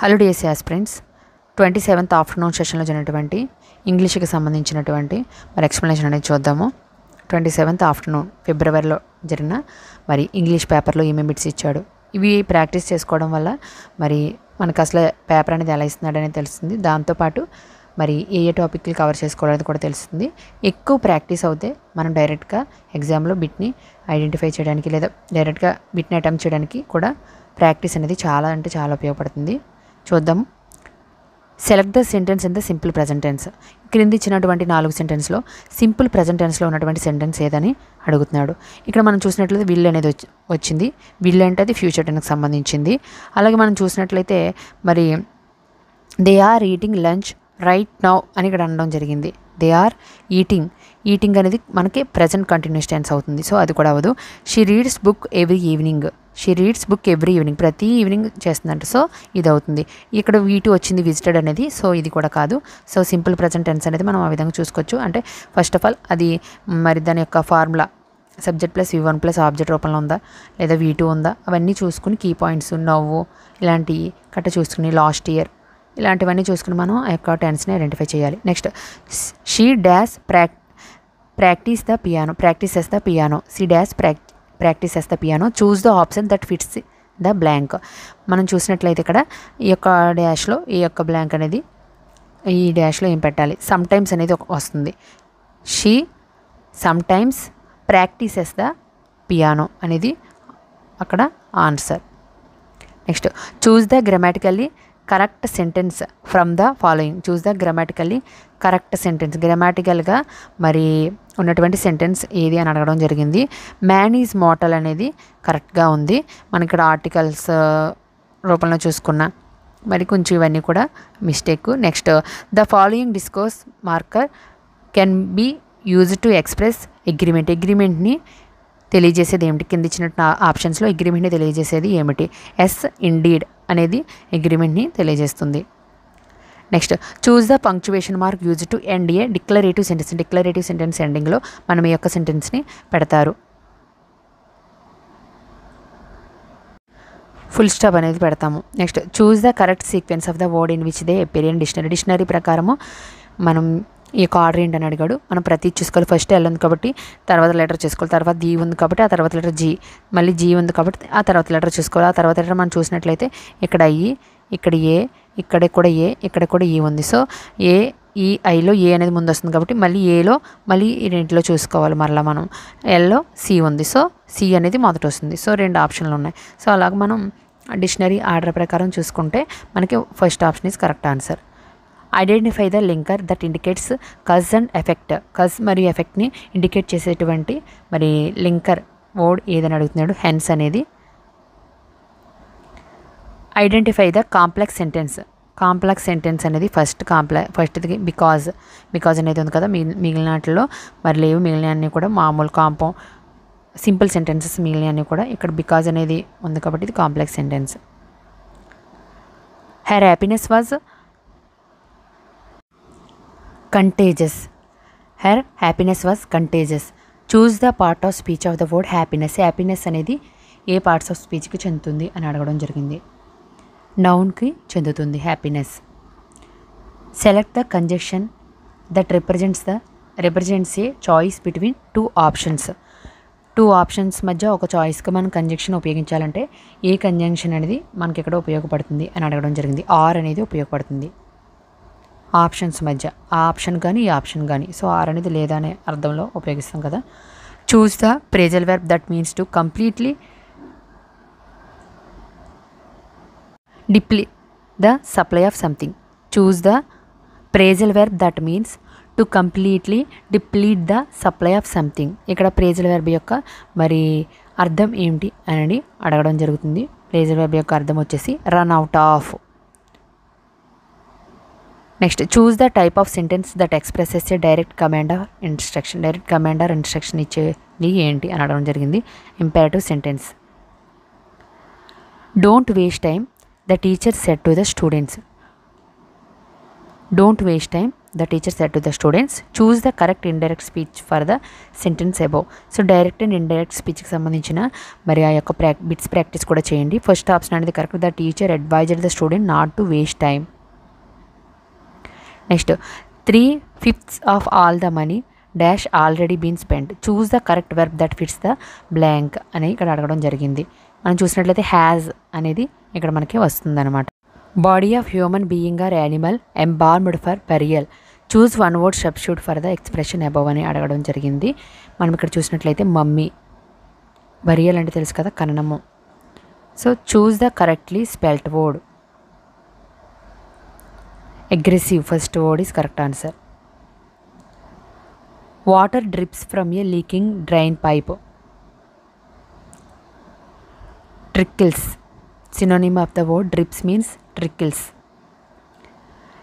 Hello DSC aspirants 27th afternoon సెషన్లో జరిగినటువంటి ఇంగ్లీష్కి సంబంధించినటువంటి మరి ఎక్స్ప్లెనేషన్ అనేది చూద్దాము. 27th ఆఫ్టర్నూన్ ఫిబ్రవరిలో జరిగిన మరి ఇంగ్లీష్ పేపర్లో ఏమేమి బిట్స్ ఇచ్చాడు, ఇవి ప్రాక్టీస్ చేసుకోవడం వల్ల మరి మనకు అసలు పేపర్ అనేది ఎలా ఇస్తున్నాడు అనేది తెలుస్తుంది. దాంతోపాటు మరి ఏ టాపిక్లు కవర్ చేసుకోవాలనేది కూడా తెలుస్తుంది. ఎక్కువ ప్రాక్టీస్ అవుతే మనం డైరెక్ట్గా ఎగ్జామ్లో బిట్ని ఐడెంటిఫై చేయడానికి లేదా డైరెక్ట్గా బిట్ని అటెంప్ట్ చేయడానికి కూడా ప్రాక్టీస్ అనేది చాలా అంటే చాలా ఉపయోగపడుతుంది. చూద్దాం. Select the sentence in the simple present tense. క్రింది ఇచ్చినటువంటి 4 సెంటెన్స్లో సింపుల్ ప్రజెంట్ టెన్స్లో ఉన్నటువంటి సెంటెన్స్ ఏదని అడుగుతున్నాడు. ఇక్కడ మనం చూసినట్లయితే విల్ అనేది వచ్చింది. విల్ అంటే అది ఫ్యూచర్ టెన్స్కి సంబంధించింది. అలాగే మనం చూసినట్లయితే మరి they are eating lunch right now అని ఇక్కడ అనడం జరిగింది. దే ఆర్ ఈటింగ్ అనేది మనకి ప్రజెంట్ కంటిన్యూస్ టెన్స్ అవుతుంది, సో అది కూడా అవ్వదు. She reads book every evening. ప్రతి ఈవినింగ్ చేస్తుందంట, సో ఇది అవుతుంది. ఇక్కడ వీటి వచ్చింది విజిటెడ్ అనేది, సో ఇది కూడా కాదు. సో సింపుల్ ప్రజెంట్ టెన్స్ అనేది మనం ఆ విధంగా చూసుకోవచ్చు. అంటే ఫస్ట్ ఆఫ్ ఆల్ అది మరి దాని యొక్క formula subject plus V1 plus object రూపంలో ఉందా లేదా V2 ఉందా అవన్నీ చూసుకుని కీ పాయింట్స్ నవ్వు ఇలాంటివి కట్ట చూసుకుని లాస్ట్ ఇయర్ ఇలాంటివన్నీ చూసుకుని మనం ఆ యొక్క టెన్స్ని ఐడెంటిఫై చేయాలి. Next she dash practice the piano. She dash practices the piano. Choose the option that fits the blank. మనం చూసినట్లయితే ఇక్కడ ఈ యొక్క డాష్లో ఈ యొక్క బ్లాంక్ అనేది ఈ డాష్లో ఏం పెట్టాలి, సమ్ టైమ్స్ అనేది వస్తుంది. She sometimes practises the piano అనేది అక్కడ answer. Next choose the grammatically correct sentence from the following. Choose the grammatically correct sentence. గ్రామాటికల్గా మరి ఉన్నటువంటి సెంటెన్స్ ఏది అని అడగడం జరిగింది. మ్యాన్ ఈజ్ మోటల్ అనేది కరెక్ట్గా ఉంది. మనకి ఇక్కడ ఆర్టికల్స్ రూపంలో చూసుకున్న మరి కొంచెం ఇవన్నీ కూడా mistake. Next the following discourse marker can be use to express అగ్రిమెంట్ని తెలియజేసేది ఏమిటి? కింద ఇచ్చిన ఆప్షన్స్లో అగ్రిమెంట్ని తెలియజేసేది ఏమిటి? ఎస్ ఇండీడ్ అనేది అగ్రిమెంట్ని తెలియజేస్తుంది. Next choose the punctuation mark use to end A declarative sentence. Declarative sentence ఎండింగ్లో మనం ఈ యొక్క సెంటెన్స్ని పెడతారు. ఫుల్ స్టాప్ అనేది పెడతాము. Next choose the correct sequence of the word in which they appear in dictionary. Dictionary ప్రకారము మనం ఈ యొక్క ఆర్డర్ ఏంటని అడిగాడు. మనం ప్రతి చూసుకోవాలి. ఫస్ట్ L ఉంది కాబట్టి తర్వాత లెటర్ చూసుకోవాలి, తర్వాత D ఉంది కాబట్టి ఆ తర్వాత లెటర్ G, మళ్ళీ G ఉంది కాబట్టి ఆ తర్వాత లెటర్ చూసుకోవాలి. ఆ తర్వాత లెటర్ మనం చూసినట్లయితే ఇక్కడ I, ఇక్కడ A, ఇక్కడ కూడా A, ఇక్కడ కూడా E ఉంది. సో Iలో A అనేది ముందు వస్తుంది కాబట్టి మళ్ళీ Aలో మళ్ళీ ఈ రెంట్లో చూసుకోవాలి. మరలా మనం Lలో C ఉంది, సో C అనేది మొదట వస్తుంది. సో 2 ఆప్షన్లు ఉన్నాయి. సో అలాగ మనం డిక్షనరీ ఆర్డర్ ప్రకారం చూసుకుంటే మనకి first option is correct answer. Identify the linker that indicates cause and effect. Cause మరియు ఎఫెక్ట్ని ఇండికేట్ చేసేటువంటి మరి లింకర్ వర్డ్ ఏదని అడుగుతున్నాడు. హెన్స్ అనేది. Identify the complex sentence. Complex sentence అనేది ఫస్ట్ది బికాజ్ అనేది ఉంది కదా, మిగిలిన వాటిలో మరి లేవు. మిగిలిన అన్నీ కూడా మామూలు సింపుల్ సెంటెన్సెస్. మిగిలిన అన్నీ కూడా ఇక్కడ బికాజ్ అనేది ఉంది కాబట్టి ఇది complex sentence. Her happiness was contagious. Her happiness was contagious. Choose the part of speech of the word happiness. Happiness అనేది ఏ పార్ట్స్ ఆఫ్ స్పీచ్కి చెందుతుంది అని అడగడం జరిగింది. నౌన్కి చెందుతుంది happiness. Select the conjunction that represents a choice between 2 options. 2 options మధ్య ఒక చాయిస్కి మనం conjunction ఉపయోగించాలంటే ఏ conjunction అనేది మనకి ఇక్కడ ఉపయోగపడుతుంది అని అడగడం జరిగింది. ఆర్ అనేది ఉపయోగపడుతుంది ఆప్షన్స్ మధ్య. ఆ ఆప్షన్ కానీ ఈ ఆప్షన్ కానీ. సో ఆర్ అనేది లేదా అనే అర్థంలో ఉపయోగిస్తాం కదా. Choose the phrasal verb that means to completely deplete the supply of something. Choose the phrasal verb that means to completely deplete the supply of something. ఇక్కడ ప్రేజల్ వెర్బ్ యొక్క మరి అర్థం ఏమిటి అని అడగడం జరుగుతుంది. ప్రేజల్ వెర్బ్ యొక్క అర్థం వచ్చేసి run out of. Next choose the type of sentence that expresses a direct command or instruction. Direct command or instruction ఇచ్చేది ఏంటి అని అడగడం జరిగింది. Imperative sentence. Don't waste time the teacher said to the students. Don't waste time The teacher said to the students, choose the correct indirect speech for the sentence above. So direct and indirect స్పీచ్కి సంబంధించిన మరి ఆ యొక్క bits practice కూడా చేయండి. First option అనేది correct. The teacher adviser the student not to waste time. Next 3/5 of all the money dash already been spend. Choose the correct verb that fits the blank అని ఇక్కడ అడగడం జరిగింది. మనం చూసినట్లయితే has అనేది ఇక్కడ మనకి వస్తుందన్నమాట. Body of human being or animal embalmed for burial. Choose one word substitute for the expression above అని అడగడం జరిగింది. మనం ఇక్కడ చూసినట్లయితే మమ్మీ, బరియల్ అంటే తెలుసు కదా ఖననము. So choose the correctly spelt word. Aggressive first word is correct answer. Water drips from a leaking drain pipe. Trickles. Synonym of the word drips means trickles.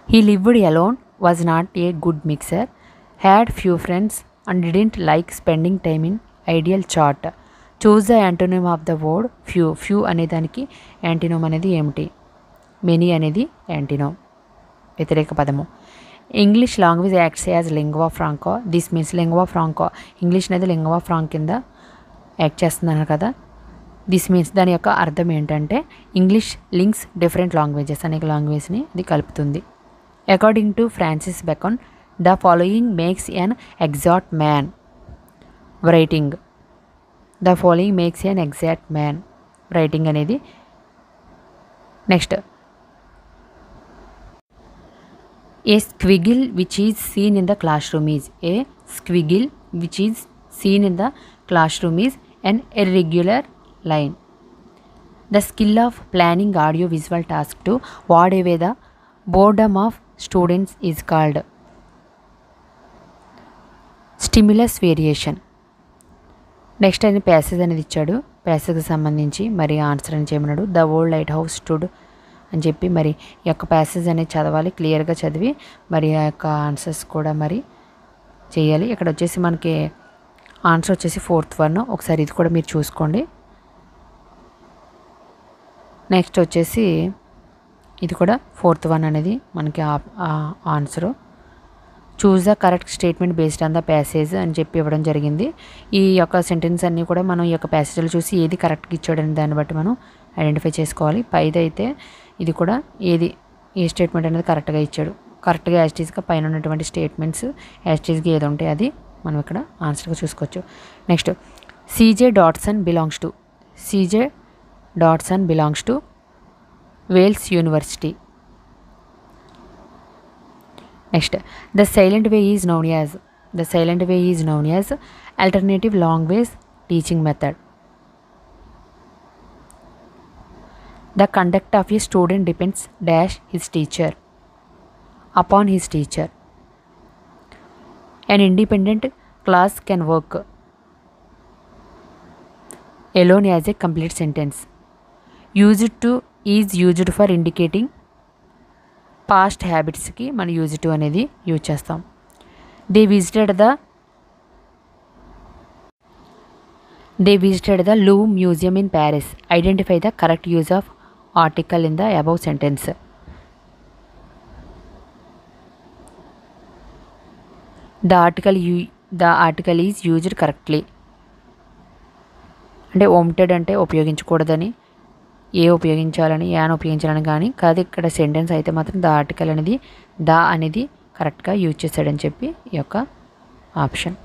He lived alone, was not a good mixer, had few friends and didn't like spending time in ideal chat. Choose the antonym of the word few. Few అనే దానికి యాంటినోమ్ అనేది ఏమిటి? Many అనేది antonym, వ్యతిరేక పదము. English language acts as lingua franca. This means lingua franca, English అనేది lingua Frank కింద act చేస్తున్నారు కదా. దిస్ మీన్స్ దాని యొక్క అర్థం ఏంటంటే ఇంగ్లీష్ లింక్స్ డిఫరెంట్ లాంగ్వేజెస్, అనేక లాంగ్వేజ్ని ఇది కలుపుతుంది. According to Francis Bacon the following makes an exact man writing. The following makes an exact man writing అనేది. Next a squiggle which is seen in the classroom is. A squiggle which is seen in the classroom is an irregular line. The skill of planning audio visual task to ward away the boredom of students is called stimulus variation. Next అని passage అనేది ఇచ్చాడు. ప్యాసేజ్కి సంబంధించి మరి answer అని చేయమన్నాడు. The old light house stood అని చెప్పి మరి ఈ యొక్క ప్యాసేజ్ అనేది చదవాలి, క్లియర్గా చదివి మరి ఆ యొక్క ఆన్సర్స్ కూడా మరి చేయాలి. ఇక్కడ వచ్చేసి మనకి ఆన్సర్ వచ్చేసి 4th వన్. ఒకసారి ఇది కూడా మీరు చూసుకోండి. నెక్స్ట్ వచ్చేసి ఇది కూడా 4th వన్ అనేది మనకి answer. Choose the correct statement based on the passage అని చెప్పి ఇవ్వడం జరిగింది. ఈ యొక్క సెంటెన్స్ అన్నీ కూడా మనం ఈ యొక్క ప్యాసేజ్లు చూసి ఏది కరెక్ట్గా ఇచ్చాడని దాన్ని బట్టి మనం ఐడెంటిఫై చేసుకోవాలి. పైదైతే ఇది కూడా ఏ స్టేట్మెంట్ అనేది కరెక్ట్గా ఇచ్చాడు, కరెక్ట్గా యాస్టీస్గా పైన ఉన్నటువంటి స్టేట్మెంట్స్ యాస్టీస్గా ఏది ఉంటే అది మనం ఇక్కడ ఆన్సర్గా చూసుకోవచ్చు. Next CJ Dodson belongs to Wales University. Next, the silent way is known as alternative language teaching method. The conduct of a student depends dash his teacher upon his teacher. An independent class can work alone as a complete sentence. Used to is used for indicating past habitsకి మనం use to అనేది use చేస్తాం. They visited the Louvre Museum in Paris. Identify the correct use of article in the above sentence. The article is used correctly. అంటే omitted అంటే ఉపయోగించకూడదని, ఉపయోగించాలని, an ఉపయోగించాలని కానీ కాదు. ఇక్కడ సెంటెన్స్ అయితే మాత్రం ద ఆర్టికల్ అనేది ద అనేది కరెక్ట్గా యూజ్ చేశాడని చెప్పి ఈ యొక్క ఆప్షన్.